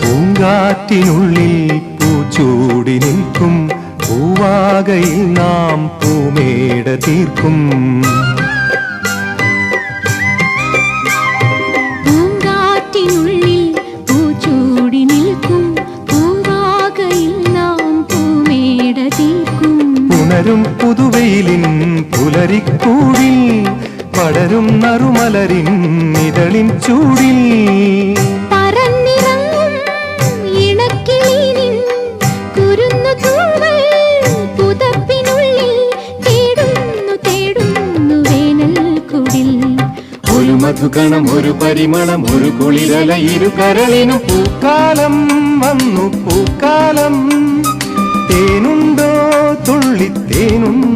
പൂങ്കാറ്റിനുള്ളിൽ പൂച്ചൂടി നിൽക്കും പൂവാകയിൽ നാം പൂമേട തീർക്കും. പൂങ്കാറ്റിനുള്ളിൽ പൂച്ചൂടി നിൽക്കും പൂവാകയിൽ നാം പൂമേട തീർക്കും. പുണരും പുതുവെയിലിൻ പുലരിക്കൂടിൽ പടരും നറുമലരിൻ ഇതളിൻ ചൂടിൽ പറന്നിറങ്ങും ഇണക്കിളിനിൻ കുരുന്നു തൂവൽ പുതപ്പിനുള്ളിൽ തേടുന്നു തേടുന്നു വേനൽ കുടിൽ. ഒരു മധുകണം ഒരു പരിമളം ഒരു കുളിരല ഇരു കരളിനും പൂക്കാലം വന്നു പൂക്കാലം. തേനുണ്ടോ തുള്ളിത്തേനുണ്ടോ